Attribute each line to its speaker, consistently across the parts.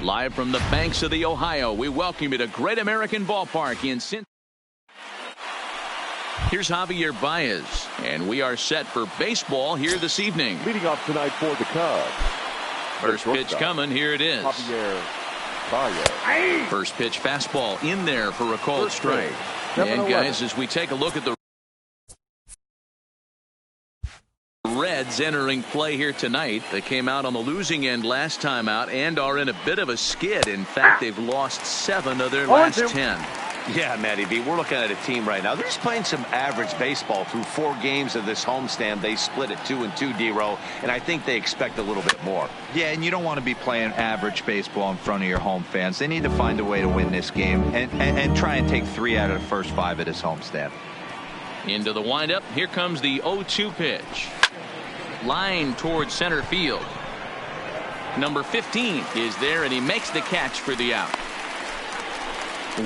Speaker 1: Live from the banks of the Ohio, we welcome you to Great American Ballpark in Cincinnati. Here's Javier Baez, and we are set for baseball here this evening.
Speaker 2: Leading off tonight for the Cubs.
Speaker 1: First pitch coming, here it is.
Speaker 2: Javier Baez.
Speaker 1: First pitch fastball in there for a called strike. And guys, as we take a look at the Reds entering play here tonight, they came out on the losing end last time out and are in a bit of a skid. In fact, they've lost 7 of their last 10.
Speaker 3: Yeah, Matty V, we're looking at a team right now. They're just playing some average baseball through 4 games of this homestand. They split it 2-2, D-Row, and I think they expect a little bit more.
Speaker 4: Yeah, and you don't want to be playing average baseball in front of your home fans. They need to find a way to win this game and try and take 3 out of the first 5 of this homestand.
Speaker 1: Into the windup. Here comes the 0-2 pitch. Line towards center field. Number 15 is there, and he makes the catch for the out.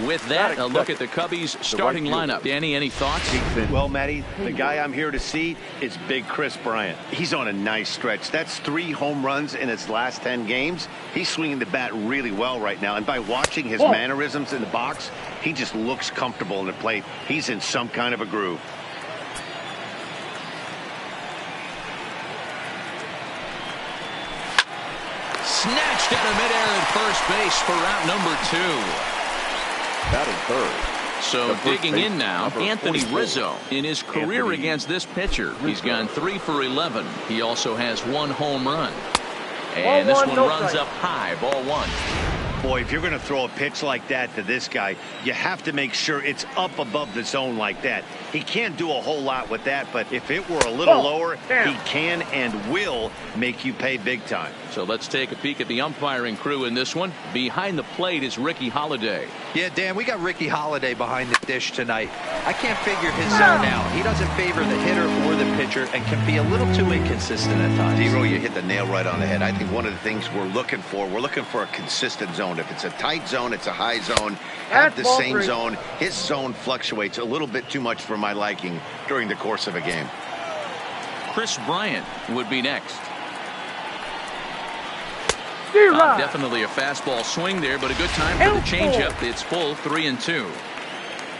Speaker 1: With that, a look at the Cubbies starting lineup. Danny, any thoughts?
Speaker 3: Well, Matty, the guy I'm here to see is Big Chris Bryant. He's on a nice stretch. That's 3 home runs in his last 10 games. He's swinging the bat really well right now, and by watching his mannerisms in the box, he just looks comfortable in the plate. He's in some kind of a groove.
Speaker 1: Snatched out of midair at first base for out number 2.
Speaker 2: Batting third.
Speaker 1: So digging in now, Anthony Rizzo. In his career against this pitcher, he's gone 3 for 11. He also has 1 home run. And this one runs up high, ball 1.
Speaker 3: Boy, if you're going to throw a pitch like that to this guy, you have to make sure it's up above the zone like that. He can't do a whole lot with that, but if it were a little lower, he can and will make you pay big time.
Speaker 1: So let's take a peek at the umpiring crew in this one. Behind the plate is Ricky Holiday.
Speaker 4: Yeah, Dan, we got Ricky Holiday behind the dish tonight. I can't figure his zone out. He doesn't favor the hitter or the pitcher and can be a little too inconsistent at times.
Speaker 3: D-Row, you hit the nail right on the head. I think one of the things we're looking for a consistent zone. If it's a tight zone, it's a high zone. Have the same zone. His zone fluctuates a little bit too much for my liking during the course of a game.
Speaker 1: Chris Bryant would be next. Definitely a fastball swing there, but a good time for the changeup. It's full 3-2.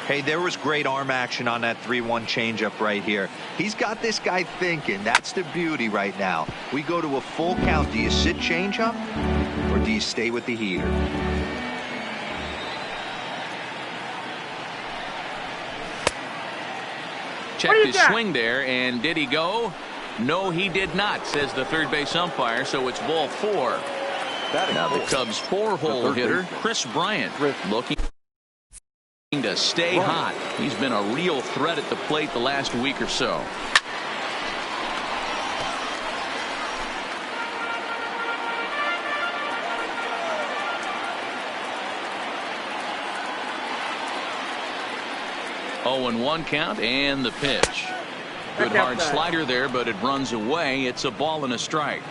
Speaker 4: Hey, there was great arm action on that 3-1 changeup right here. He's got this guy thinking. That's the beauty right now. We go to a full count. Do you sit changeup or do you stay with the heater?
Speaker 1: Checked his swing there, and did he go? No, he did not, says the third base umpire, so it's ball 4. Now the Cubs' 4-hole hitter, Chris Bryant, looking to stay hot. He's been a real threat at the plate the last week or so. Oh, and 1 count, and the pitch. Good hard slider there, but it runs away. It's a ball and a strike.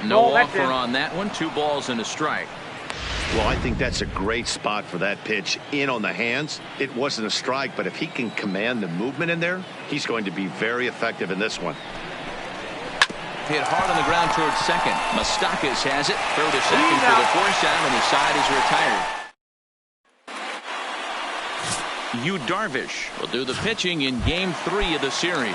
Speaker 1: No offer on that one. 2 balls and a strike.
Speaker 3: Well, I think that's a great spot for that pitch in on the hands. It wasn't a strike, but if he can command the movement in there, he's going to be very effective in this one.
Speaker 1: Hit hard on the ground towards second. Moustakas has it. Throw to second for the force out, and his side is retired. Yu Darvish will do the pitching in Game 3 of the series.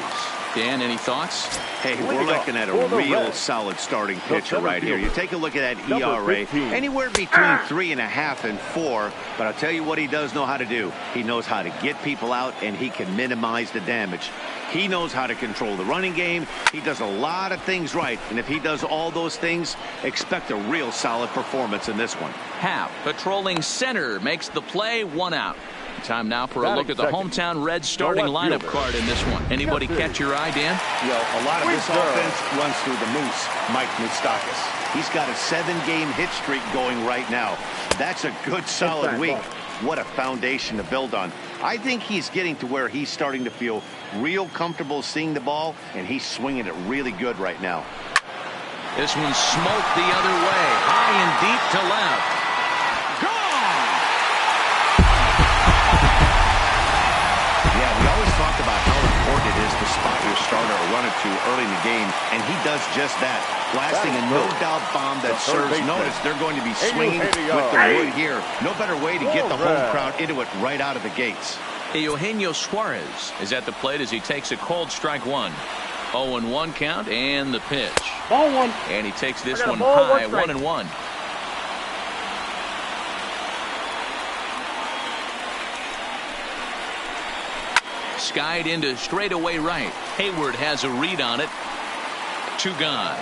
Speaker 1: Dan, any thoughts?
Speaker 3: Hey, we're looking at a real solid starting pitcher right here. You take a look at that ERA, anywhere between 3.5 and 4. But I'll tell you what he does know how to do. He knows how to get people out, and he can minimize the damage. He knows how to control the running game. He does a lot of things right. And if he does all those things, expect a real solid performance in this one.
Speaker 1: Happ, patrolling center, makes the play, 1 out. Time now for a look at the hometown Reds starting lineup card in this one. Anybody catch your eye, Dan?
Speaker 3: Yeah, a lot of this offense runs through the Moose, Mike Moustakas. He's got a 7-game hit streak going right now. That's a good solid week. What a foundation to build on. I think he's getting to where he's starting to feel real comfortable seeing the ball, and he's swinging it really good right now.
Speaker 1: This one smoked the other way, high and deep to left.
Speaker 3: Talk about how important it is run or two early in the game, and he does just that, blasting a no-doubt bomb that serves notice. They're going to be swinging with the wood here. No better way to get the home crowd into it right out of the gates.
Speaker 1: Eugenio Suarez is at the plate as he takes a cold strike one. 0-1 count and the pitch.
Speaker 5: Ball one.
Speaker 1: And he takes this one high, 1-1. Skied into straightaway right. Hayward has a read on it. 2 gone.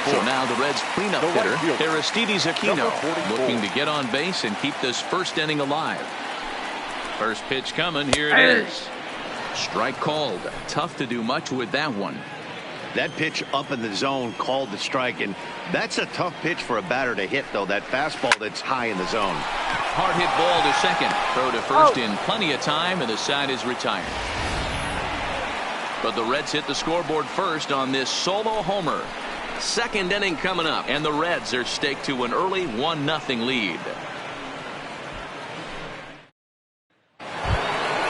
Speaker 1: So now the Reds' cleanup hitter, Aristides Aquino, looking to get on base and keep this first inning alive. First pitch coming. Here it is. Strike called. Tough to do much with that one.
Speaker 3: That pitch up in the zone called the strike, and that's a tough pitch for a batter to hit, though. That fastball that's high in the zone.
Speaker 1: Hard hit ball to second. Throw to first in plenty of time, and the side is retired. But the Reds hit the scoreboard first on this solo homer. Second inning coming up, and the Reds are staked to an early 1-0 lead.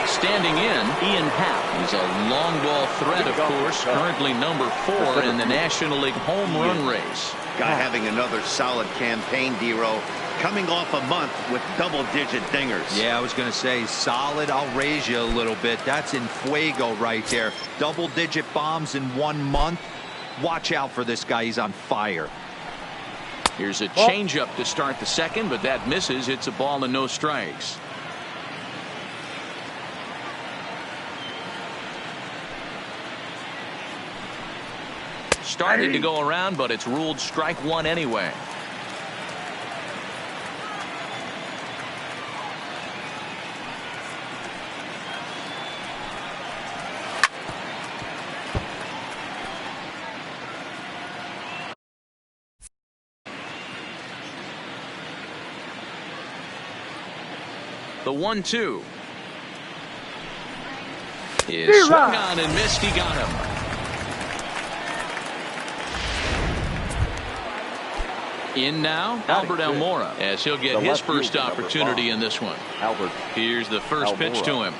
Speaker 1: Standing in, Ian Happ. He's a long ball threat, of course, currently number 4 in the National League home run race.
Speaker 3: Guy having another solid campaign, D-Row, coming off a month with double-digit dingers.
Speaker 4: Yeah, I was going to say solid. I'll raise you a little bit. That's in fuego right there. Double-digit bombs in 1 month. Watch out for this guy. He's on fire.
Speaker 1: Here's a changeup to start the second, but that misses. It's a ball and no strikes. Started to go around, but it's ruled strike one anyway. The 1-2 is swung on and missed. He got him. In now, Albert Almora, as he'll get his first opportunity in this one. Here's the first pitch to him.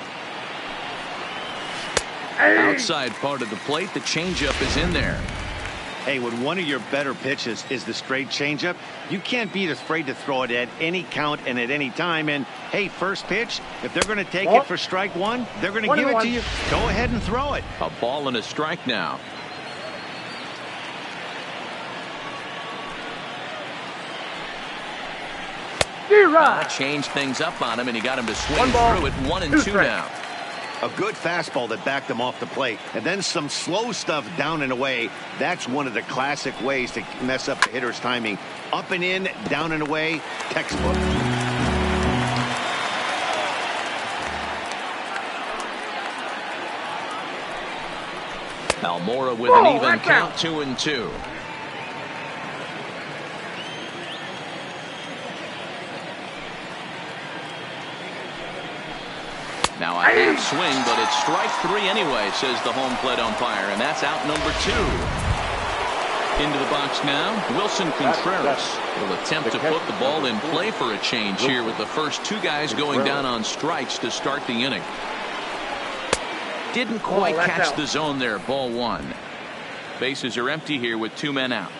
Speaker 1: Outside part of the plate, the changeup is in there.
Speaker 3: Hey, when one of your better pitches is the straight changeup, you can't be afraid to throw it at any count and at any time. And, hey, first pitch, if they're going to take it for strike one, they're going to give it to you. Go ahead and throw it.
Speaker 1: A ball and a strike now. Changed things up on him, and he got him to swing through it. 1-2 now.
Speaker 3: A good fastball that backed him off the plate, and then some slow stuff down and away. That's one of the classic ways to mess up the hitter's timing. Up and in, down and away, textbook.
Speaker 1: Almora with an even count, 2-2. Now a half swing, but it's strike 3 anyway, says the home plate umpire, and that's out number 2. Into the box now, Wilson Contreras will attempt to put the ball in play for a change here with the first 2 guys going down on strikes to start the inning. Didn't quite catch the zone there, ball 1. Bases are empty here with 2 men out.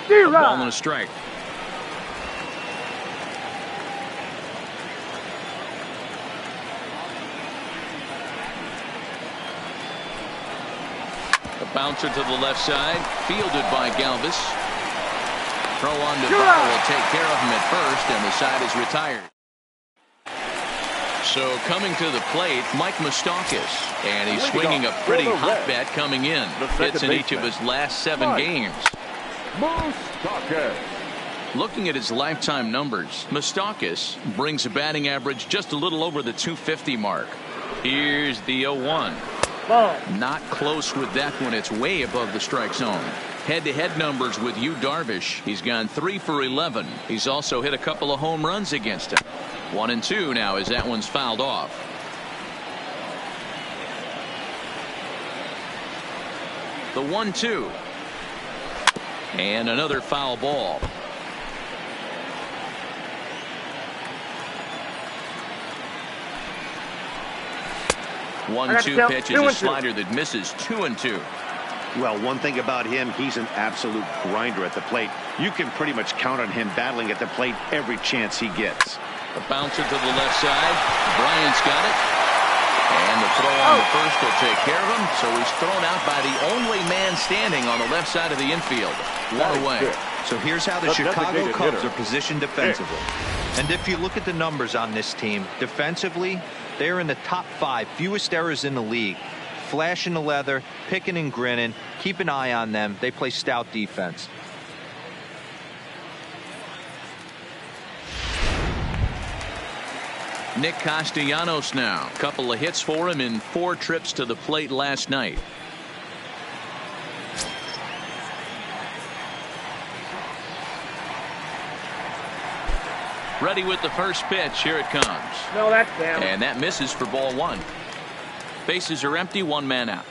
Speaker 1: A ball and a strike. A bouncer to the left side, fielded by Galvis. Throw on to Bauer will take care of him at first, and the side is retired. So coming to the plate, Mike Moustakas, and he's swinging a pretty hot bat coming in. Hits in each of his last 7 games. Looking at his lifetime numbers, Moustakas brings a batting average just a little over the 250 mark. Here's the 0-1. Not close with that one. It's way above the strike zone. Head-to-head numbers with Yu Darvish. He's gone 3 for 11. He's also hit a couple of home runs against him. 1-2 now as that one's fouled off. The 1-2. And another foul ball. One-two pitch is a slider that misses. 2-2.
Speaker 3: Well, one thing about him, he's an absolute grinder at the plate. You can pretty much count on him battling at the plate every chance he gets.
Speaker 1: A bouncer to the left side. Bryant's got it. And the throw on the first will take care of him. So he's thrown out by the only man standing on the left side of the infield. One away.
Speaker 4: So here's how the Chicago Cubs are positioned defensively. And if you look at the numbers on this team, defensively, they're in the top 5 fewest errors in the league. Flashing the leather, picking and grinning. Keep an eye on them. They play stout defense.
Speaker 1: Nick Castellanos now. Couple of hits for him in 4 trips to the plate last night. Ready with the first pitch. Here it comes.
Speaker 5: No, that's down.
Speaker 1: And that misses for ball 1. Bases are empty. 1 man out.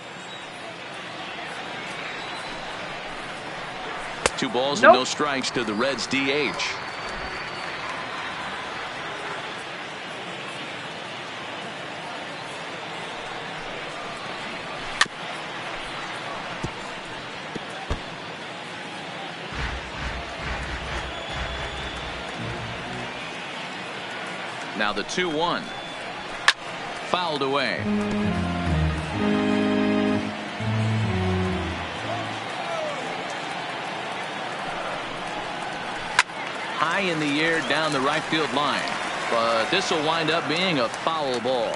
Speaker 1: 2 balls and no strikes to the Reds DH. Now the 2-1. Fouled away. High in the air down the right field line. But this will wind up being a foul ball.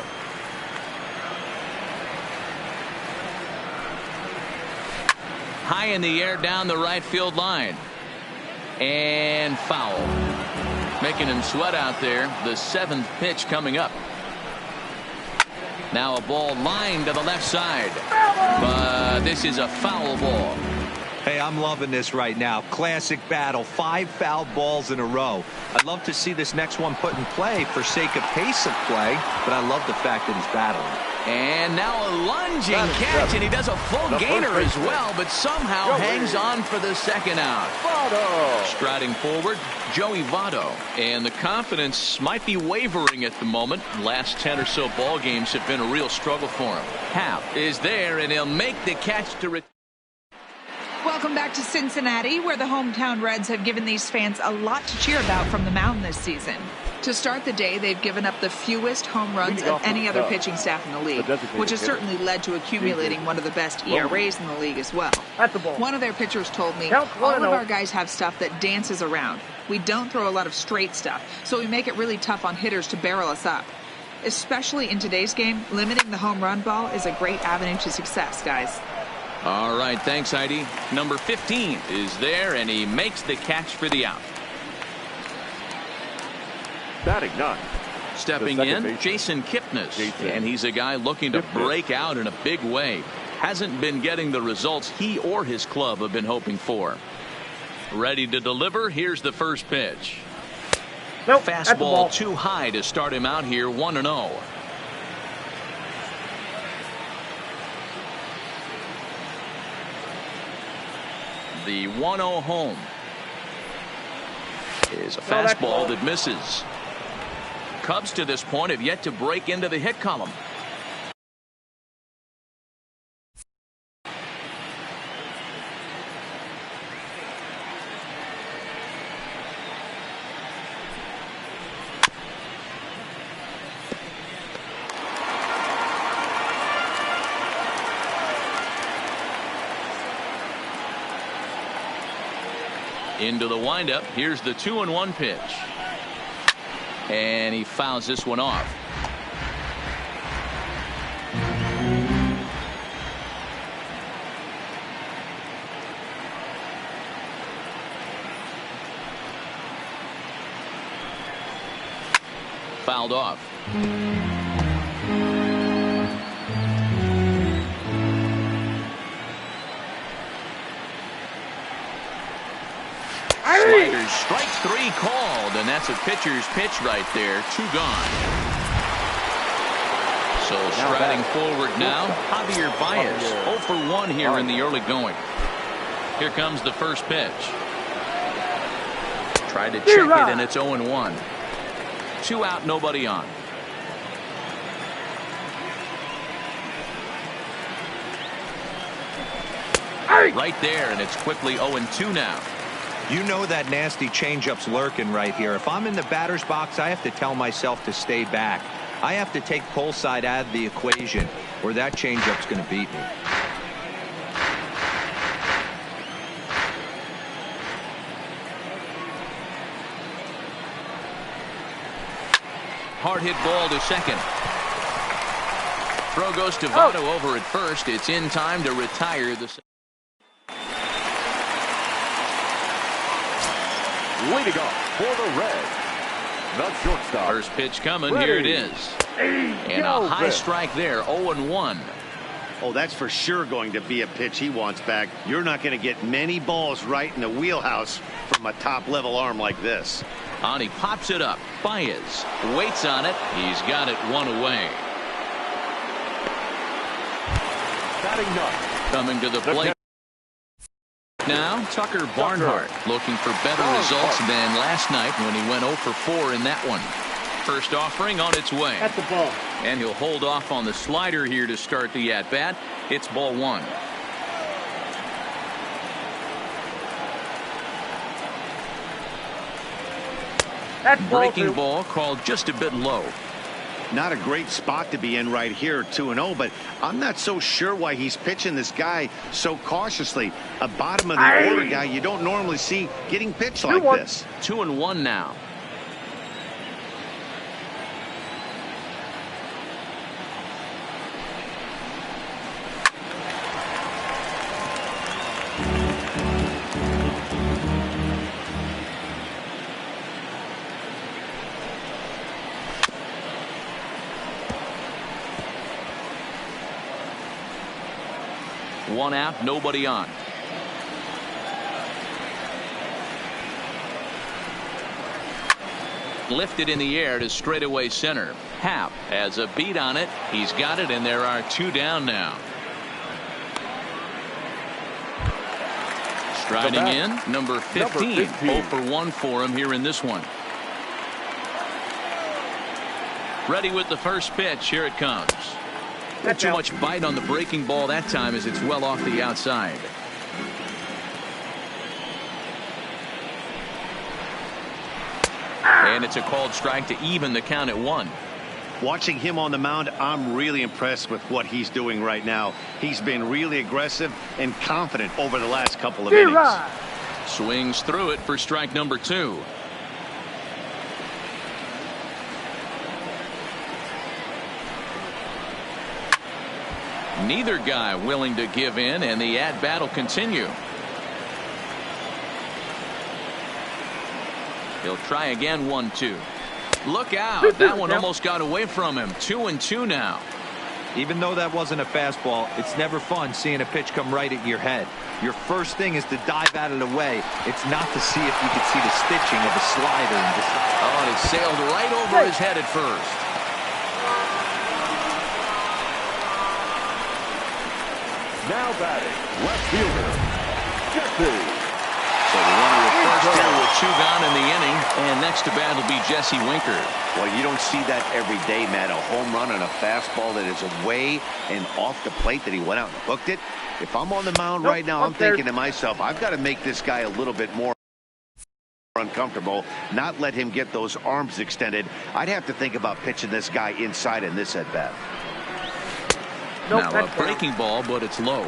Speaker 1: High in the air down the right field line. And foul. Making him sweat out there. The 7th pitch coming up. Now a ball lined to the left side. But this is a foul ball.
Speaker 4: Hey, I'm loving this right now. Classic battle. 5 foul balls in a row. I'd love to see this next one put in play for sake of pace of play, but I love the fact that he's battling.
Speaker 1: And now a lunging catch, and he does a full gainer as well, but somehow hangs on for the 2nd out. Striding forward, Joey Votto. And the confidence might be wavering at the moment. Last 10 or so ball games have been a real struggle for him. Happ is there, and he'll make the catch to
Speaker 6: Welcome back to Cincinnati, where the hometown Reds have given these fans a lot to cheer about from the mound this season. To start the day, they've given up the fewest home runs of any other pitching staff in the league, which has certainly led to accumulating one of the best ERAs in the league as well. One of their pitchers told me, all of our guys have stuff that dances around. We don't throw a lot of straight stuff, so we make it really tough on hitters to barrel us up. Especially in today's game, limiting the home run ball is a great avenue to success, guys.
Speaker 1: All right, thanks, Heidi. Number 15 is there, and he makes the catch for the out.
Speaker 2: Batting 9.
Speaker 1: Stepping in, Jason Kipnis. And he's a guy looking to break out in a big way. Hasn't been getting the results he or his club have been hoping for. Ready to deliver. Here's the first pitch. Fastball too high to start him out here. 1-0. The 1-0 home is a fastball that misses. Cubs to this point have yet to break into the hit column. Into the windup. Here's the 2-1 pitch. And he fouls this one off. Fouled off. Sliders, strike 3 called, and that's a pitcher's pitch right there. 2 gone. So striding forward now, Javier Baez, 0 for 1 here in the early going. Here comes the first pitch. Tried to check it, and it's 0-1. 2 out, nobody on. Right there, and it's quickly 0-2 now.
Speaker 4: You know that nasty changeup's lurking right here. If I'm in the batter's box, I have to tell myself to stay back. I have to take pull side out of the equation, or that changeup's going to beat me.
Speaker 1: Hard hit ball to second. Throw goes to Votto over at first. It's in time to retire the.
Speaker 2: Leading off for the Reds, the shortstop.
Speaker 1: First pitch coming. Here it is. And a high strike there. 0-1.
Speaker 3: Oh, that's for sure going to be a pitch he wants back. You're not going to get many balls right in the wheelhouse from a top-level arm like this.
Speaker 1: On he pops it up. Baez waits on it. He's got it 1 away.
Speaker 2: Batting ninth.
Speaker 1: Coming to the plate. Now, Tucker Barnhart looking for better results than last night when he went 0 for 4 in that one. First offering on its way.
Speaker 5: At the ball.
Speaker 1: And he'll hold off on the slider here to start the at-bat. It's ball 1. Breaking ball called just a bit low.
Speaker 3: Not a great spot to be in right here, 2-0, but I'm not so sure why he's pitching this guy so cautiously. A bottom of the order guy you don't normally see getting pitched like this.
Speaker 1: 2-1 now. One out, nobody on. Lifted in the air to straightaway center. Happ has a beat on it. He's got it, and there are 2 down now. Striding in, number 15. 0 for 1 for him here in this one. Ready with the first pitch. Here it comes. Not too much bite on the breaking ball that time as it's well off the outside. And it's a called strike to even the count at 1.
Speaker 3: Watching him on the mound, I'm really impressed with what he's doing right now. He's been really aggressive and confident over the last couple of innings.
Speaker 1: Swings through it for strike number 2. Neither guy willing to give in, and the at-bat will continue. He'll try again. 1-2. Look out. That one almost got away from him. 2-2 now.
Speaker 4: Even though that wasn't a fastball, it's never fun seeing a pitch come right at your head. Your first thing is to dive out of the way. It's not to see if you can see the stitching of a slider.
Speaker 1: And it sailed right over his head at first.
Speaker 2: Now batting, left fielder, Jesse.
Speaker 1: So the runner at first here with 2 gone in the inning, and next to bat will be Jesse Winker.
Speaker 3: Well, you don't see that every day, Matt. A home run and a fastball that is away and off the plate that he went out and hooked it. If I'm on the mound right now, I'm thinking to myself, I've got to make this guy a little bit more uncomfortable, not let him get those arms extended. I'd have to think about pitching this guy inside in this at-bat.
Speaker 1: Now a breaking ball, but it's low.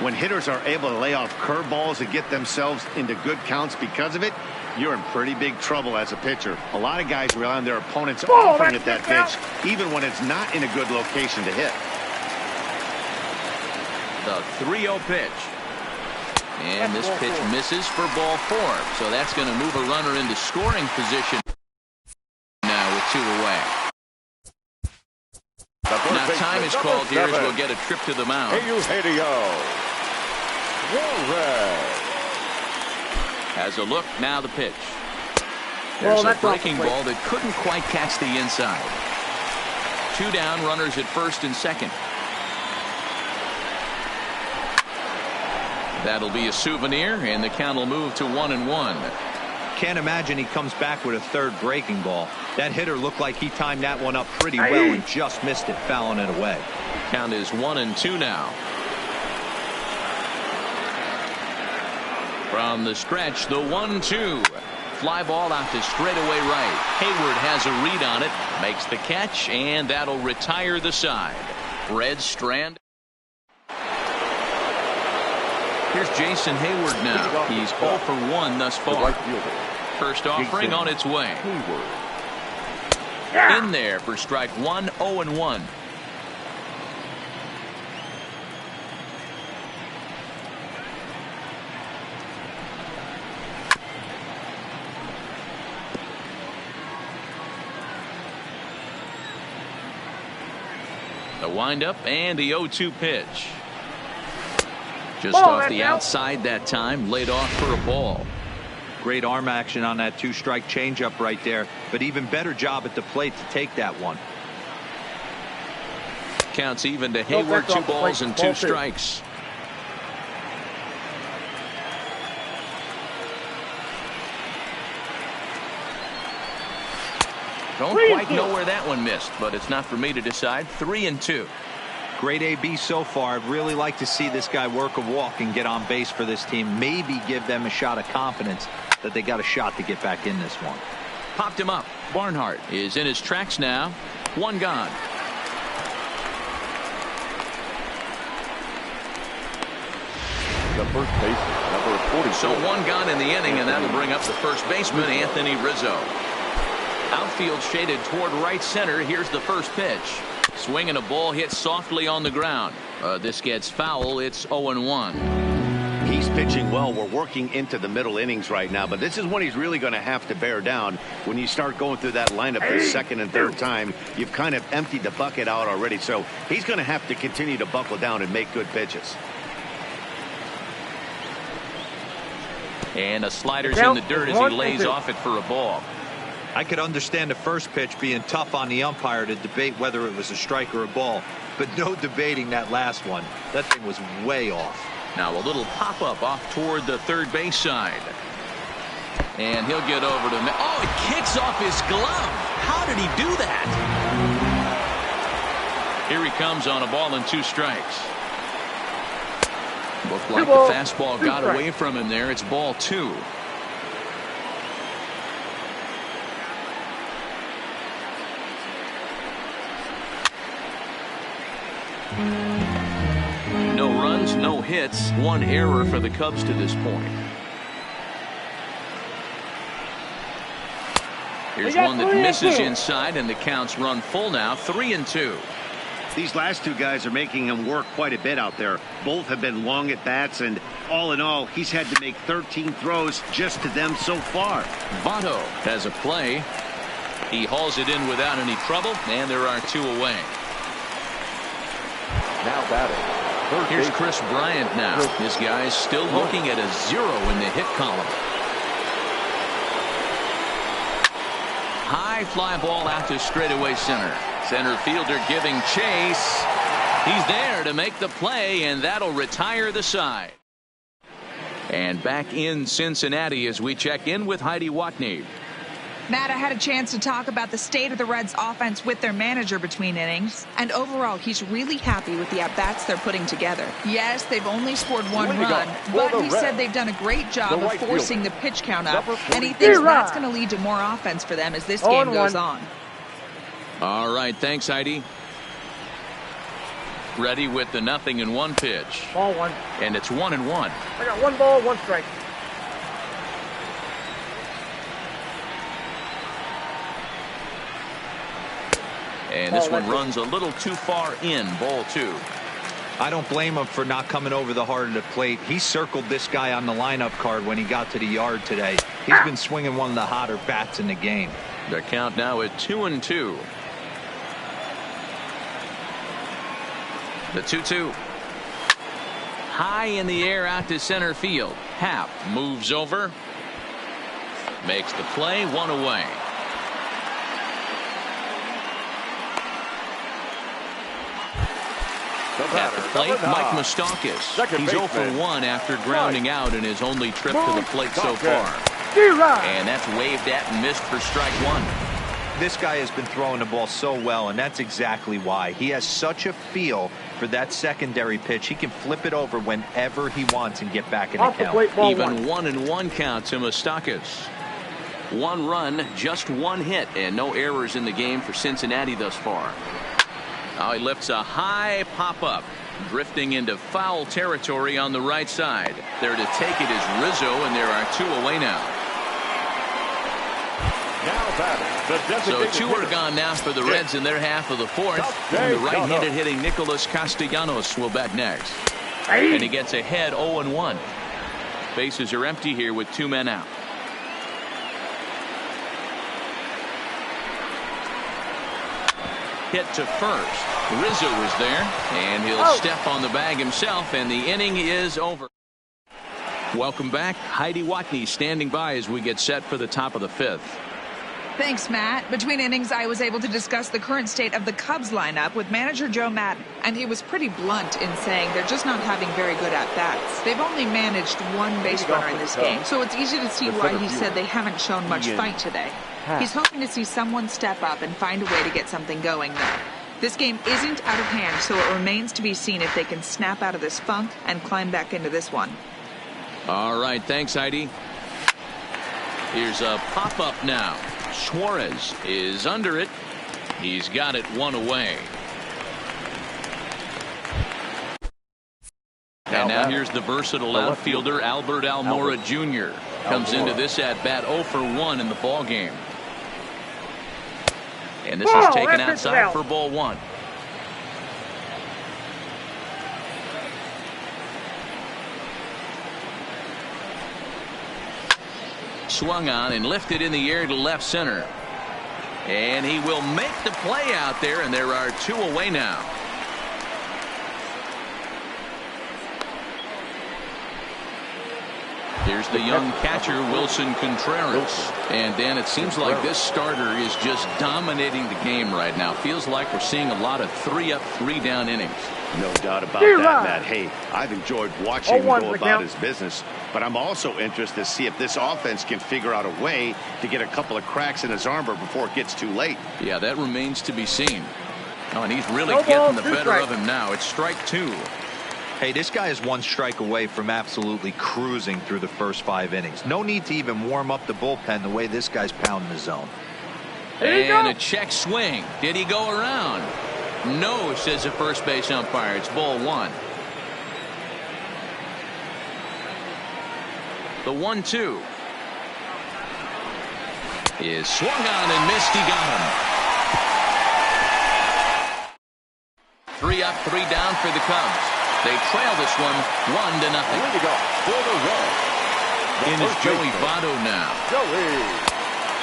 Speaker 3: When hitters are able to lay off curveballs and get themselves into good counts because of it, you're in pretty big trouble as a pitcher. A lot of guys rely on their opponents offering at that pitch, even when it's not in a good location to hit.
Speaker 1: The 3-0 pitch. And this pitch misses for ball 4. So that's going to move a runner into scoring position now with 2 away. Now time is called here as we'll get a trip to the mound. Has a look, now the pitch. There's a breaking ball that couldn't quite catch the inside. 2 down, runners at first and second. That'll be a souvenir, and the count will move to 1-1.
Speaker 4: Can't imagine he comes back with a third breaking ball. That hitter looked like he timed that one up pretty well and just missed it, fouling it away.
Speaker 1: Count is 1-2 now. From the stretch, the 1-2. Fly ball out to straightaway right. Hayward has a read on it, makes the catch, and that'll retire the side. Reds strand. Here's Jason Hayward now. He's 0 for 1 thus far. First offering on its way. In there for strike 1, 0-1. The windup and the 0-2 pitch. Just off the outside that time, laid off for a ball.
Speaker 4: Great arm action on that 2-strike changeup right there, but even better job at the plate to take that one.
Speaker 1: Counts even to Hayward, 2 balls and 2 strikes. Don't quite know where that one missed, but it's not for me to decide. 3-2.
Speaker 4: Great AB so far. I'd really like to see this guy work a walk and get on base for this team. Maybe give them a shot of confidence that they got a shot to get back in this one.
Speaker 1: Popped him up. Barnhart is in his tracks now. 1 gone.
Speaker 2: The first baseman, number 40.
Speaker 1: So 1 gone in the inning, and that'll bring up the first baseman, Anthony Rizzo. Outfield shaded toward right center. Here's the first pitch. Swinging a ball hit softly on the ground. This gets foul. It's 0-1.
Speaker 3: He's pitching well. We're working into the middle innings right now, but this is when he's really going to have to bear down. When you start going through that lineup the second and third time, you've kind of emptied the bucket out already. So he's going to have to continue to buckle down and make good pitches.
Speaker 1: And a slider's in the dirt as he lays off it for a ball.
Speaker 4: I could understand the first pitch being tough on the umpire to debate whether it was a strike or a ball, but no debating that last one. That thing was way off.
Speaker 1: Now a little pop-up off toward the third base side. And he'll get over to... Oh, it kicks off his glove. How did he do that? Here he comes on a ball and 2 strikes. Looked like the fastball got away from him there. It's ball 2. No runs, no hits, 1 error for the Cubs to this point. Here's one that misses inside, and the counts run full now. 3-2.
Speaker 3: These last 2 guys are making him work quite a bit out there. Both have been long at bats, and all in all, he's had to make 13 throws just to them so far.
Speaker 1: Votto has a play. He hauls it in without any trouble, and there are 2 away.
Speaker 2: Now batting.
Speaker 1: Here's Chris Bryant now. This guy's still looking at a 0 in the hit column. High fly ball out to straightaway center. Center fielder giving chase. He's there to make the play, and that'll retire the side. And back in Cincinnati as we check in with Heidi Watney.
Speaker 6: Matt, I had a chance to talk about the state of the Reds offense with their manager between innings, and overall he's really happy with the at-bats they're putting together. Yes, they've only scored 1 run, but he said they've done a great job of forcing the pitch count up, and he thinks that's going to lead to more offense for them as this game goes on.
Speaker 1: All right, thanks, Heidi. Ready with the 0-1 pitch.
Speaker 5: Ball 1.
Speaker 1: And it's 1-1.
Speaker 5: I got 1 ball, 1 strike.
Speaker 1: And this one runs a little too far in. Ball 2.
Speaker 4: I don't blame him for not coming over the heart of the plate. He circled this guy on the lineup card when he got to the yard today. He's been swinging one of the hotter bats in the game.
Speaker 1: The count now at 2-2. The 2-2. High in the air out to center field. Happ moves over. Makes the play. 1 away. At the plate, Mike Moustakas. He's 0 for 1 after grounding out in his only trip to the plate so far. And that's waved at and missed for strike one.
Speaker 4: This guy has been throwing the ball so well, and that's exactly why. He has such a feel for that secondary pitch. He can flip it over whenever he wants and get back in the count.
Speaker 1: Even 1-1 count to Moustakas. 1 run, just 1 hit, and no errors in the game for Cincinnati thus far. Now he lifts a high pop-up, drifting into foul territory on the right side. There to take it is Rizzo, and there are 2 away now. So 2 are gone now for the Reds in their half of the 4th. And the right-handed hitting Nicholas Castellanos will bat next. And he gets ahead 0-1. Bases are empty here with 2 men out. Hit to first. Rizzo is there, and he'll step on the bag himself, and the inning is over. Welcome back. Heidi Watney standing by as we get set for the top of the 5th.
Speaker 6: Thanks, Matt. Between innings, I was able to discuss the current state of the Cubs lineup with manager Joe Maddon, and he was pretty blunt in saying they're just not having very good at-bats. They've only managed 1 base runner in this game, so it's easy to see why he said they haven't shown much fight today. He's hoping to see someone step up and find a way to get something going, though. This game isn't out of hand, so it remains to be seen if they can snap out of this funk and climb back into this one.
Speaker 1: All right, thanks, Heidi. Here's a pop-up now. Suarez is under it. He's got it 1 away. And now here's the versatile outfielder Albert Almora Jr. Comes into this at-bat 0 for 1 in the ball game. And this is taken outside for ball 1. Swung on and lifted in the air to left center. And he will make the play out there, and there are 2 away now. Here's the young catcher, Wilson Contreras. And, Dan, it seems like this starter is just dominating the game right now. Feels like we're seeing a lot of 3-up, 3-down innings.
Speaker 3: No doubt about that, Matt. Hey, I've enjoyed watching him go about his business, but I'm also interested to see if this offense can figure out a way to get a couple of cracks in his armor before it gets too late.
Speaker 1: Yeah, that remains to be seen. Oh, and he's really getting the better of him now. It's strike 2.
Speaker 4: Hey, this guy is 1 strike away from absolutely cruising through the first 5 innings. No need to even warm up the bullpen the way this guy's pounding the zone.
Speaker 1: And a check swing. Did he go around? No, says the first base umpire. It's ball 1. The 1-2 is swung on and missed. He got him. 3 up, 3 down for the Cubs. They trail this one 1-0. In is Joey Votto now.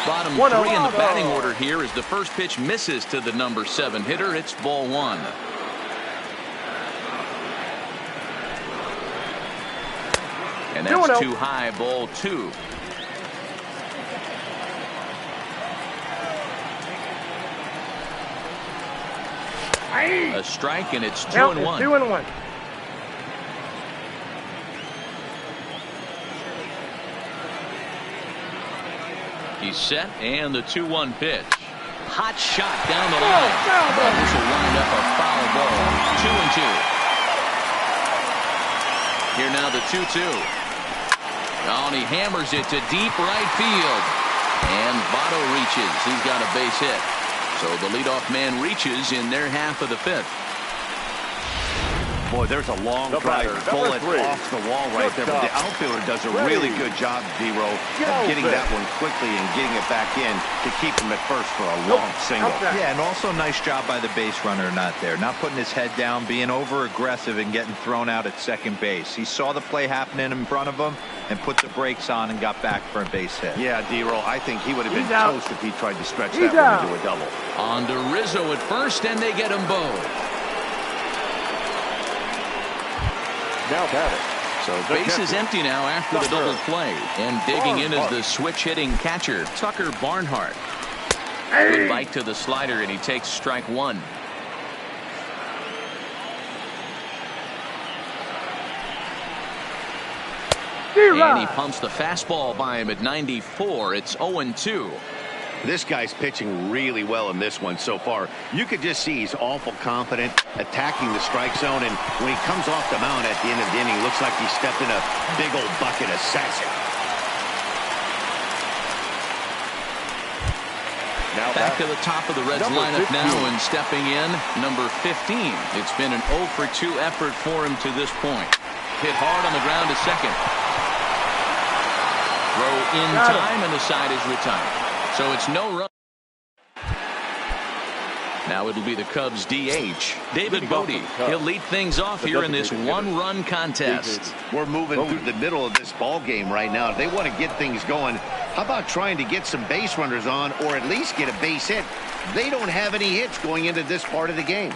Speaker 1: Bottom 3 in the batting order here as the first pitch misses to the number 7 hitter. It's ball 1. And that's too high, ball 2. A strike, and it's 2-1.
Speaker 5: 2-1.
Speaker 3: He's
Speaker 1: set, and the 2-1 pitch. Hot shot down the line. But this will wind up a foul ball. 2-2. Here now the 2-2. Oh, and he hammers it to deep right field. And Votto reaches. He's got a base hit. So the leadoff man reaches in their half of the 5th.
Speaker 3: Boy, there's a long drive bullet off the wall right there. But the outfielder does a really good job, D-Row, of getting that one quickly and getting it back in to keep him at first for a long single.
Speaker 4: Yeah, and also nice job by the base runner not there. Not putting his head down, being over-aggressive and getting thrown out at second base. He saw the play happening in front of him and put the brakes on and got back for a base hit.
Speaker 3: Yeah, D-Row, I think he would have been toast if he tried to stretch that one into a double.
Speaker 1: On to Rizzo at first, and they get him both.
Speaker 2: Now batting.
Speaker 1: So base is empty now after the double play. And digging in is the switch-hitting catcher, Tucker Barnhart. Good bite to the slider, and he takes strike 1. And he pumps the fastball by him at 94. It's 0-2.
Speaker 3: This guy's pitching really well in this one so far. You could just see he's awful confident, attacking the strike zone, and when he comes off the mound at the end of the inning, looks like he stepped in a big old bucket of sass.
Speaker 1: Back to the top of the Reds lineup now, and stepping in, number 15. It's been an 0 for 2 effort for him to this point. Hit hard on the ground to second. Throw in time, and the side is retired. So it's no run. Now it'll be the Cubs DH, David Bote. He'll lead things off here in this one-run contest.
Speaker 3: We're moving through the middle of this ball game right now. If they want to get things going, how about trying to get some base runners on, or at least get a base hit? They don't have any hits going into this part of the game.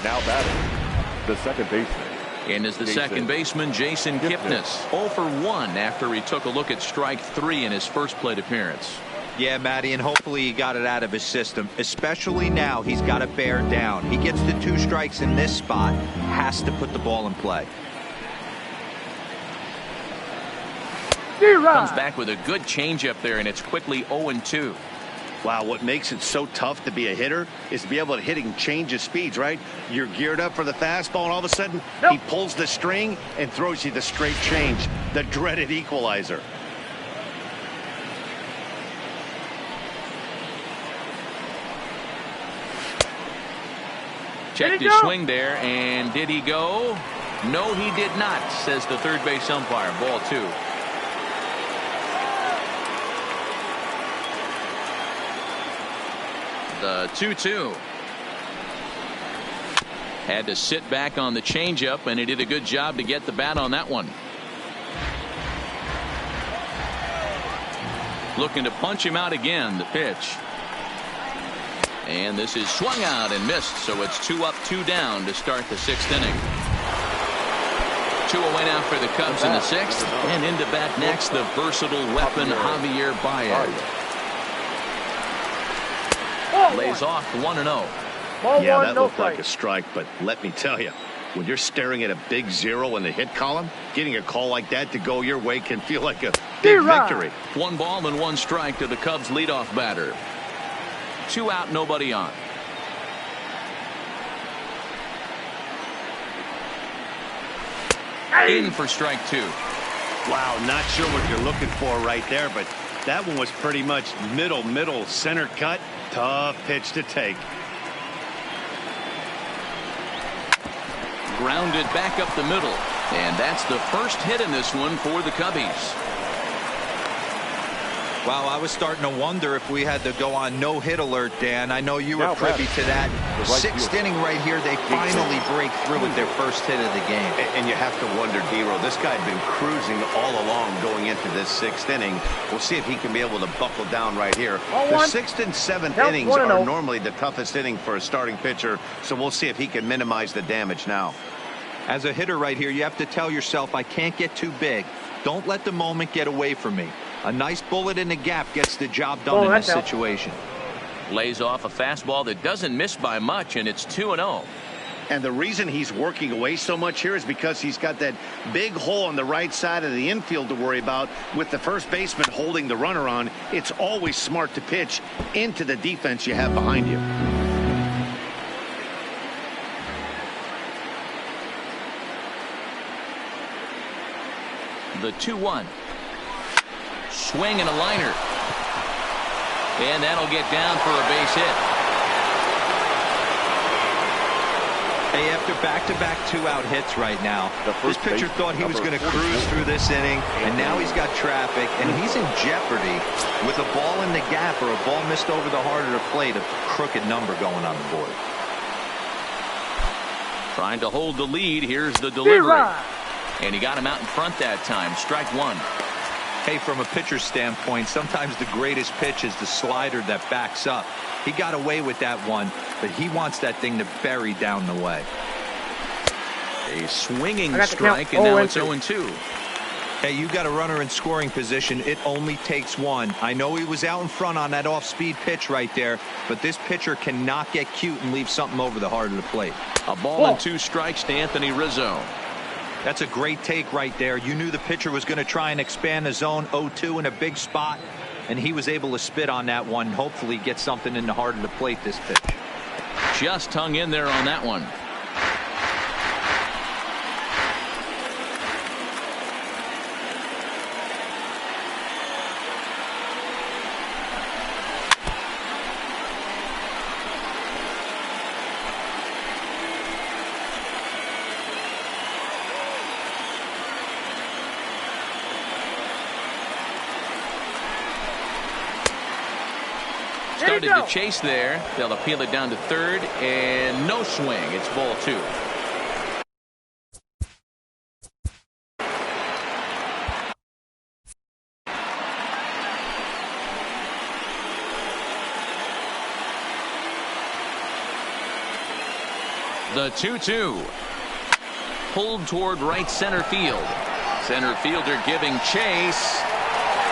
Speaker 2: Now batting, the second baseman.
Speaker 1: And is the second baseman, Jason Kipnis. 0 for 1 after he took a look at strike 3 in his first plate appearance.
Speaker 4: Yeah, Matty, and hopefully he got it out of his system, especially now he's got to bear down. He gets the 2 strikes in this spot, has to put the ball in play.
Speaker 1: Comes back with a good changeup there, and it's quickly 0-2.
Speaker 3: Wow, what makes it so tough to be a hitter is to be able to hit and change his speeds, right? You're geared up for the fastball, and all of a sudden he pulls the string and throws you the straight change, the dreaded equalizer.
Speaker 1: Checked his swing there, and did he go? No, he did not, says the third base umpire. Ball 2. The 2-2. Had to sit back on the changeup, and he did a good job to get the bat on that one. Looking to punch him out again, the pitch. And this is swung out and missed, so it's 2 up, 2 down to start the 6th inning. 2 away now for the Cubs in the 6th, and into bat next, the versatile weapon Javier Baez. Lays off 1-0.
Speaker 3: Yeah, that looked like a strike, but let me tell you, when you're staring at a big 0 in the hit column, getting a call like that to go your way can feel like a big victory.
Speaker 1: 1 ball and 1 strike to the Cubs leadoff batter. 2 out, nobody on. In for strike 2.
Speaker 3: Wow, not sure what you're looking for right there, but that one was pretty much middle center cut. Tough pitch to take.
Speaker 1: Grounded back up the middle, and that's the first hit in this one for the Cubbies.
Speaker 4: Wow, I was starting to wonder if we had to go on no-hit alert, Dan. I know you were privy to that. 6th inning right here, they finally break through with their first hit of the game.
Speaker 3: And you have to wonder, D-Row, this guy had been cruising all along going into this 6th inning. We'll see if he can be able to buckle down right here. The 6th and 7th innings are normally the toughest inning for a starting pitcher, so we'll see if he can minimize the damage now.
Speaker 4: As a hitter right here, you have to tell yourself, I can't get too big. Don't let the moment get away from me. A nice bullet in the gap gets the job done in this situation.
Speaker 1: Lays off a fastball that doesn't miss by much, and it's 2-0.
Speaker 3: And the reason he's working away so much here is because he's got that big hole on the right side of the infield to worry about. With the first baseman holding the runner on, it's always smart to pitch into the defense you have behind you.
Speaker 1: The 2-1. Swing and a liner. And that'll get down for a base hit.
Speaker 4: Hey, after back-to-back 2-out hits right now, this pitcher thought he was going to cruise through this inning, and now he's got traffic, and he's in jeopardy with a ball in the gap or a ball missed over the heart of the plate, a crooked number going on the board.
Speaker 1: Trying to hold the lead. Here's the delivery. And he got him out in front that time. Strike 1.
Speaker 4: Hey, from a pitcher's standpoint, sometimes the greatest pitch is the slider that backs up. He got away with that one, but he wants that thing to bury down the way.
Speaker 1: A swinging strike, and now it's 0-2.
Speaker 4: Hey, you got a runner in scoring position. It only takes one. I know he was out in front on that off-speed pitch right there, but this pitcher cannot get cute and leave something over the heart of the plate.
Speaker 1: A ball and 2 strikes to Anthony Rizzo.
Speaker 4: That's a great take right there. You knew the pitcher was going to try and expand the zone 0-2 in a big spot, and he was able to spit on that one. Hopefully get something in the heart of the plate this pitch.
Speaker 1: Just hung in there on that one. Started to chase there. They'll appeal it down to third, and no swing. It's ball 2. The 2-2. Pulled toward right center field. Center fielder giving chase.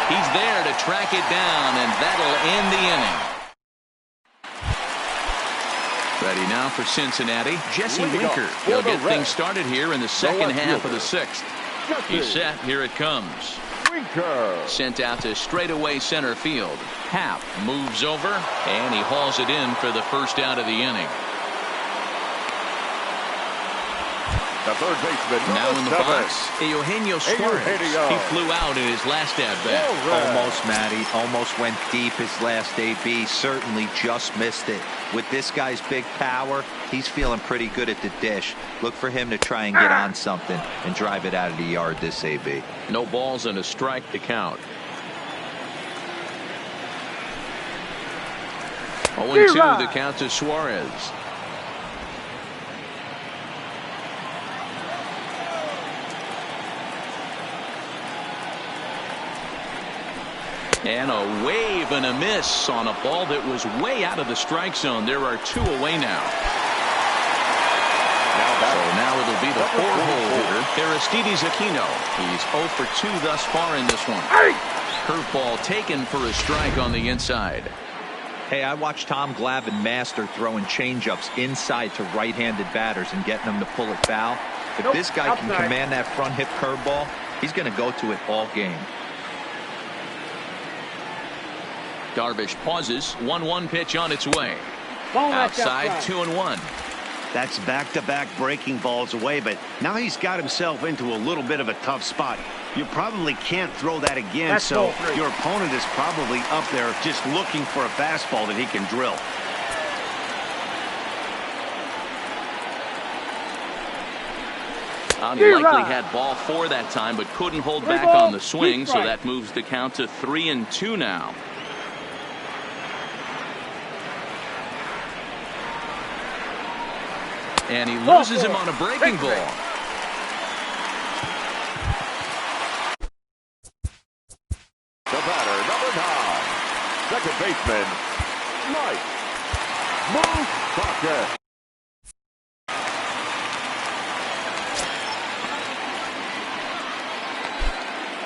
Speaker 1: He's there to track it down, and that'll end the inning. Ready now for Cincinnati, Jesse Winker. He'll get things started here in the second half of the 6th. He's set. Here it comes. Winker. Sent out to straightaway center field. Happ moves over, and he hauls it in for the first out of the inning.
Speaker 2: The third baseman.
Speaker 1: Now in the box, Eugenio Suarez. He flew out in his last at-bat.
Speaker 4: Almost, Matty. Almost went deep his last AB. Certainly just missed it. With this guy's big power, he's feeling pretty good at the dish. Look for him to try and get on something and drive it out of the yard this AB.
Speaker 1: No balls and a strike to count. 0-2 the count to Suarez. And a wave and a miss on a ball that was way out of the strike zone. There are 2 away now. So now it'll be the 4-hole hitter, Aristides Aquino. He's 0 for 2 thus far in this one. Curveball taken for a strike on the inside.
Speaker 4: Hey, I watched Tom Glavine master throwing changeups inside to right-handed batters and getting them to pull it foul. If this guy can command that front hip curveball, he's going to go to it all game.
Speaker 1: Darvish pauses. 1-1 pitch on its way. Outside, 2-1.
Speaker 3: That's back-to-back breaking balls away, but now he's got himself into a little bit of a tough spot. You probably can't throw that again, so your opponent is probably up there just looking for a fastball that he can drill.
Speaker 1: Unlikely had ball 4 that time, but couldn't hold back on the swing, so that moves the count to 3-2 now. And he loses him on a breaking ball.
Speaker 2: The batter, number 9. Second baseman, Mike Moustakas.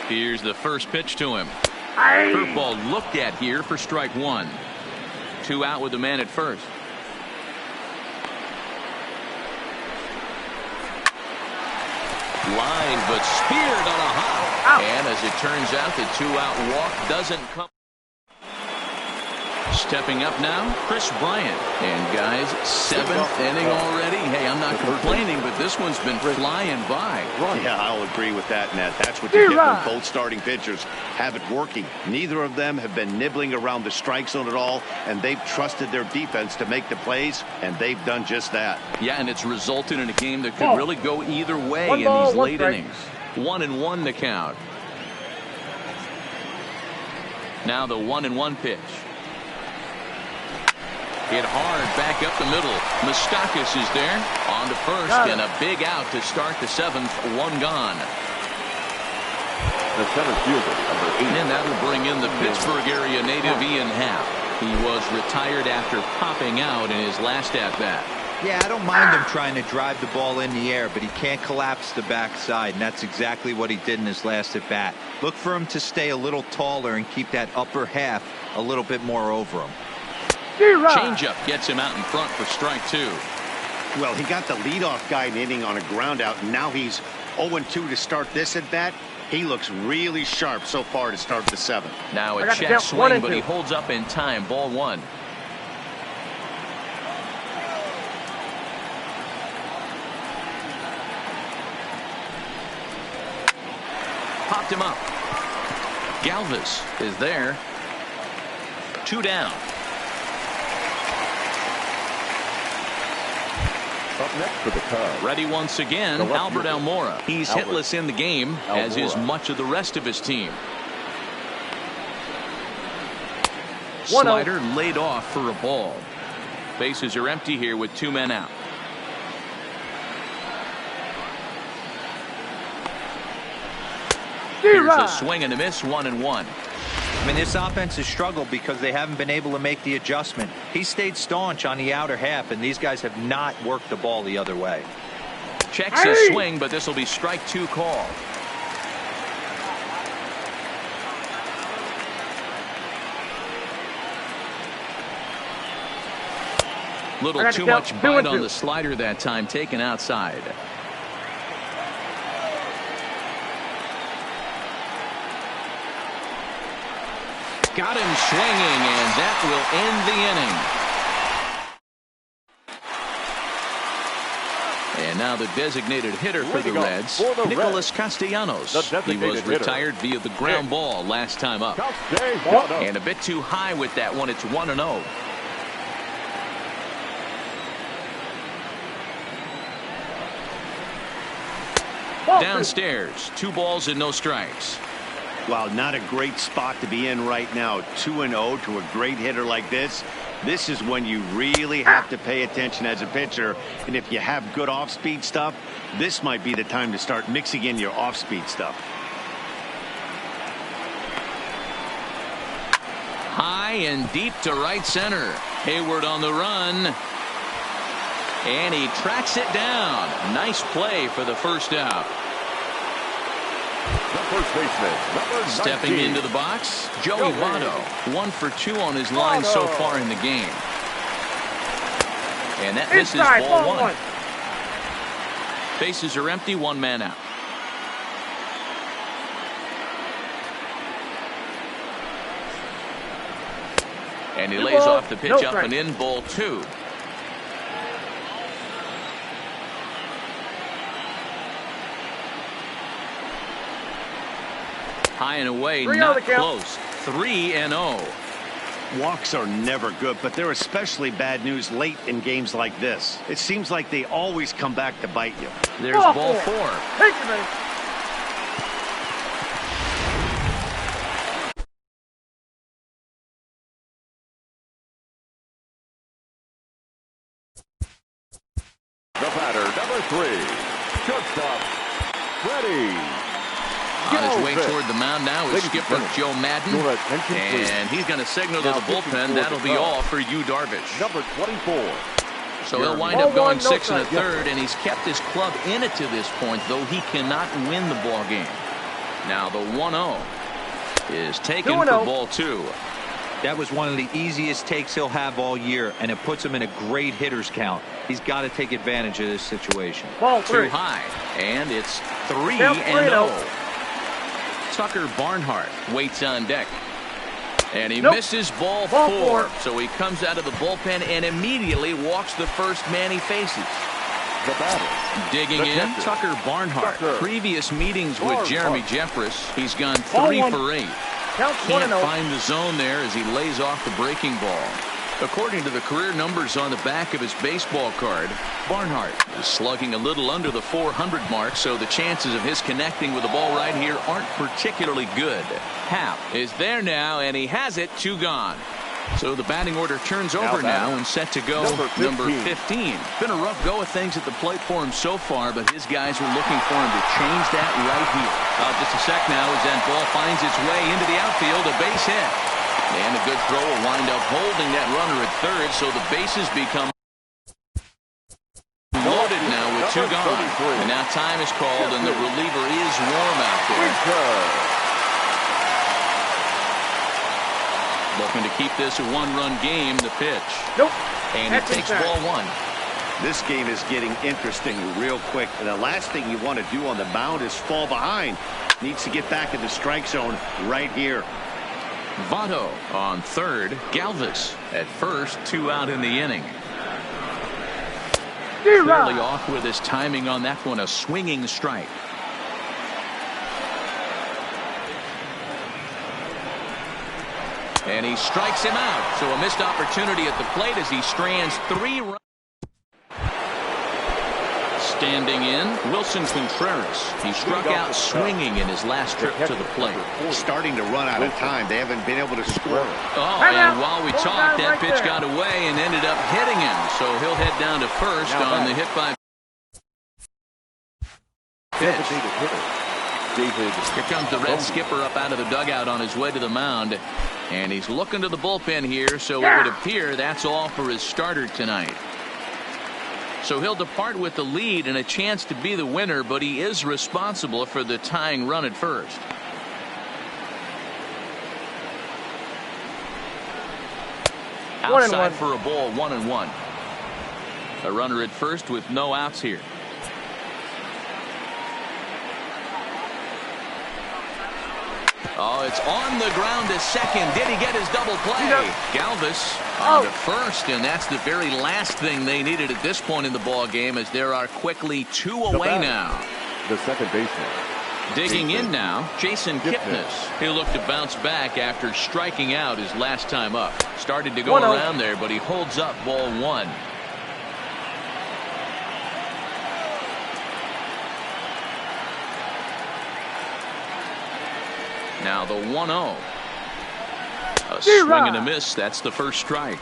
Speaker 1: Here's the first pitch to him. Curveball looked at here for strike 1. 2 out with the man at first. Line, but speared on a hop. And as it turns out, the 2-out walk doesn't come. Stepping up now, Chris Bryant. And guys, 7th inning already. Hey, I'm not complaining, but this one's been flying by.
Speaker 3: Yeah, I'll agree with that, Nat. That's what you get when both starting pitchers have it working. Neither of them have been nibbling around the strike zone at all, and they've trusted their defense to make the plays, and they've done just that.
Speaker 1: Yeah, and it's resulted in a game that could really go either way in these late innings. 1-1 the count. Now the 1-1 pitch. Hit hard back up the middle. Moustakas is there. On to first, and a big out to start the 7th. 1 gone.
Speaker 2: The center fielder, number 8.
Speaker 1: And that'll bring in the Pittsburgh area native Ian Happ. He was retired after popping out in his last at-bat.
Speaker 4: Yeah, I don't mind him trying to drive the ball in the air, but he can't collapse the backside, and that's exactly what he did in his last at-bat. Look for him to stay a little taller and keep that upper half a little bit more over him.
Speaker 1: Changeup gets him out in front for strike 2.
Speaker 3: Well, he got the leadoff guy in the inning on a ground out, and now he's 0-2 to start this at bat. He looks really sharp so far to start the 7th.
Speaker 1: Now a check swing, but he holds up in time. Ball 1. Popped him up. Galvis is there. 2 down.
Speaker 2: Up next for the Cubs.
Speaker 1: Ready once again, Albert Almora. He's hitless in the game, as is much of the rest of his team. Slider laid off for a ball. Bases are empty here with 2 men out. Here's a swing and a miss, 1-1.
Speaker 4: I mean, this offense has struggled because they haven't been able to make the adjustment. He stayed staunch on the outer half, and these guys have not worked the ball the other way.
Speaker 1: Checks his swing, but this will be strike 2 call. Little too much bite on the slider that time, taken outside. Got him swinging, and that will end the inning. And now the designated hitter for the Reds, Nicholas Castellanos. He was retired via the ground ball last time up. And a bit too high with that one. It's 1-0. Downstairs, 2 balls and no strikes.
Speaker 3: Wow, not a great spot to be in right now. 2-0 to a great hitter like this. This is when you really have to pay attention as a pitcher. And if you have good off-speed stuff, this might be the time to start mixing in your off-speed stuff.
Speaker 1: High and deep to right center. Hayward on the run. And he tracks it down. Nice play for the first out.
Speaker 2: The first baseman, number 19.
Speaker 1: Stepping into the box, Joey Votto. 1 for 2 on his line so far in the game. And that misses ball 1. Bases are empty, 1 man out. And he lays off the pitch up and in, ball 2. High and away, not close. 3-0.
Speaker 3: Walks are never good, but they're especially bad news late in games like this. It seems like they always come back to bite you.
Speaker 1: There's ball 4.
Speaker 2: The batter, number 3. Shortstop, Freddie.
Speaker 1: On his way toward the mound now is skipper Joe Madden. And he's going to signal to the bullpen. That'll be all for Yu Darvish.
Speaker 2: Number 24.
Speaker 1: So he'll wind up going 6 1/3, and he's kept his club in it to this point, though he cannot win the ball game. Now the 1-0 is taken for ball 2.
Speaker 4: That was one of the easiest takes he'll have all year, and it puts him in a great hitter's count. He's got to take advantage of this situation.
Speaker 1: Too high, and it's 3-0. Tucker Barnhart waits on deck. And he misses ball 4. So he comes out of the bullpen and immediately walks the first man he faces.
Speaker 2: The batter.
Speaker 1: Digging in, Tucker Barnhart. Previous meetings with Jeremy Jeffress, he's gone 3 for 8. Can't find the zone there as he lays off the breaking ball. According to the career numbers on the back of his baseball card, Barnhart is slugging a little under the 400 mark, so the chances of his connecting with the ball right here aren't particularly good. Happ is there now, and he has it. 2 gone. So the batting order turns over now and set to go number 15. Been a rough go of things at the plate for him so far, but his guys are looking for him to change that right here. Just a sec now as that ball finds its way into the outfield, a base hit. And a good throw will wind up holding that runner at third, so the bases become loaded now with 2 gone. And now time is called, and the reliever is warm out there. Looking to keep this a 1-run game, the pitch. And it takes ball 1.
Speaker 3: This game is getting interesting real quick. And the last thing you want to do on the mound is fall behind. Needs to get back in the strike zone right here.
Speaker 1: Votto on third. Galvis at first. 2 out in the inning. Clearly off with his timing on that one. A swinging strike. And he strikes him out. So a missed opportunity at the plate as he strands 3 runs. Standing in, Wilson Contreras. He struck out swinging in his last trip to the plate.
Speaker 3: Starting to run out of time. They haven't been able to score.
Speaker 1: Oh, and while we talked, that pitch got away and ended up hitting him. So he'll head down to first on the hit by pitch. Here comes the Red skipper up out of the dugout on his way to the mound. And he's looking to the bullpen here, so it would appear that's all for his starter tonight. So he'll depart with the lead and a chance to be the winner, but he is responsible for the tying run at first. Outside for a ball, 1-1. A runner at first with no outs here. Oh, it's on the ground to second. Did he get his double play? Galvis on to first, and that's the very last thing they needed at this point in the ball game, as there are quickly 2 away now.
Speaker 2: The second baseman.
Speaker 1: Digging in now, Jason Kipnis. He'll look to bounce back after striking out his last time up. Started to go around there, but he holds up ball 1. Now the 1-0. A swing and a miss. That's the first strike.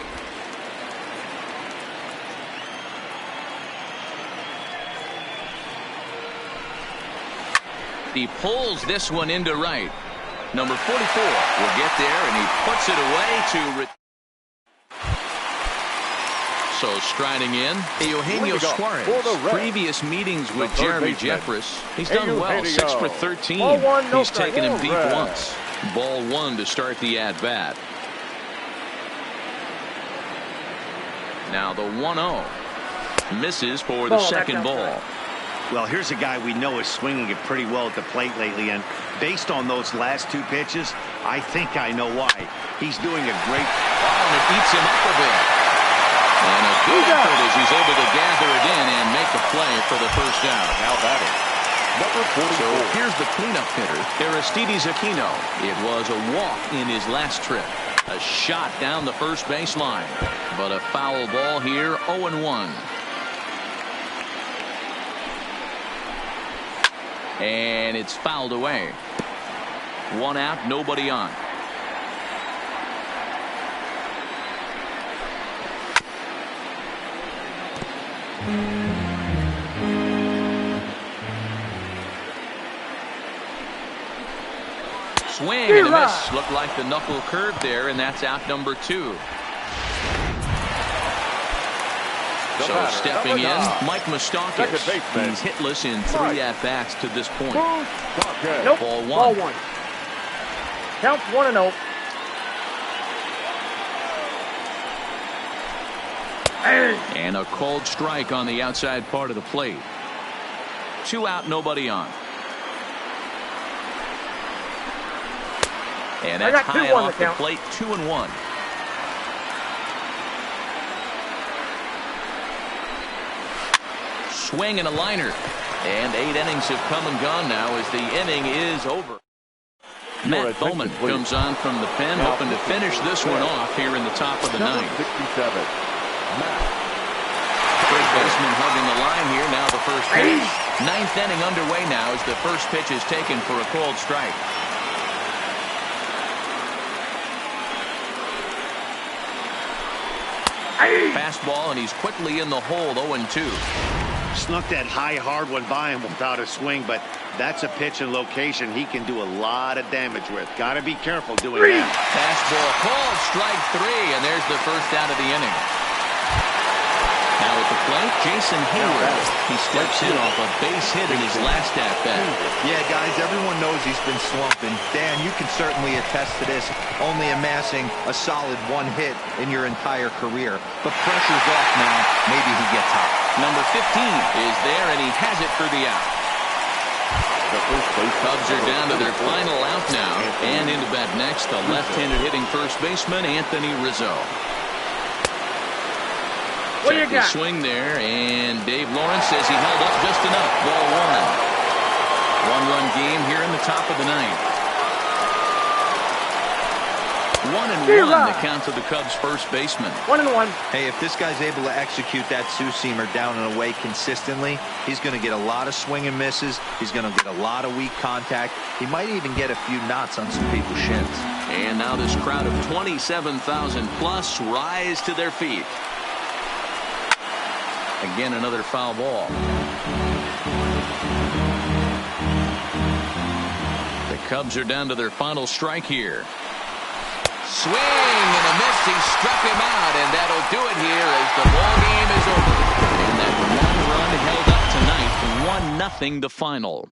Speaker 1: He pulls this one into right. Number 44 will get there, and he puts it away to. So striding in, Eugenio Suarez. Previous meetings with Jeremy Jeffress. He's done well, 6 for 13. He's taken him deep once. Ball 1 to start the at-bat. Now the 1-0. Misses for the second ball.
Speaker 3: Well, here's a guy we know is swinging it pretty well at the plate lately, and based on those last 2 pitches, I think I know why. He's doing a great.
Speaker 1: Oh, and it eats him up a bit. And a good effort as he's able to gather it in and make the play for the first out.
Speaker 2: Now batting, number 44.
Speaker 1: So here's the cleanup hitter, Aristides Aquino. It was a walk in his last trip. A shot down the first baseline. But a foul ball here, 0-1. And it's fouled away. 1 out, nobody on. Swing and a miss. Looked like the knuckle curve there, and that's out number 2. So stepping in, Mike Moustakas. He's hitless in 3 at-bats to this point.
Speaker 5: Nope.
Speaker 1: Ball 1.
Speaker 5: Ball 1. Count 1-0.
Speaker 1: And a cold strike on the outside part of the plate. 2 out, nobody on. And that's high off the plate, 2-1. Swing and a liner. And 8 innings have come and gone now as the inning is over. Matt Bowman comes on from the pen, hoping to finish this one off here in the top of the 9th.
Speaker 2: 67.
Speaker 1: Third baseman hugging the line here. Now the first pitch. 9th inning underway now as the first pitch is taken for a cold strike. Fastball, and he's quickly in the hole, 0-2.
Speaker 3: Snuck that high, hard one by him without a swing, but that's a pitch and location he can do a lot of damage with. Got to be careful doing that.
Speaker 1: Fastball called, strike 3, and there's the first out of the inning. Now at the plate, Jason Hayward. He steps in off a base hit in his last at-bat.
Speaker 4: Yeah, guys, everyone knows he's been slumping. Dan, you can certainly attest to this, only amassing a solid 1 hit in your entire career. But pressure's off now. Maybe he gets hot.
Speaker 1: Number 15 is there, and he has it for the out. Cubs are down to their final out now. And into bat next, the left-handed hitting first baseman, Anthony Rizzo.
Speaker 5: What you got?
Speaker 1: Swing there, and Dave Lawrence says he held up just enough. Ball one. One-run game here in the top of the ninth. 1-1 the count to the Cubs first baseman.
Speaker 5: 1-1.
Speaker 4: Hey, if this guy's able to execute that two-seamer down and away consistently, he's going to get a lot of swing and misses. He's going to get a lot of weak contact. He might even get a few knots on some people's shins.
Speaker 1: And now this crowd of 27,000 plus rise to their feet. Again, another foul ball. The Cubs are down to their final strike here. Swing and a miss. He struck him out, and that'll do it here as the ball game is over. And that one run held up tonight, 1-0 the final.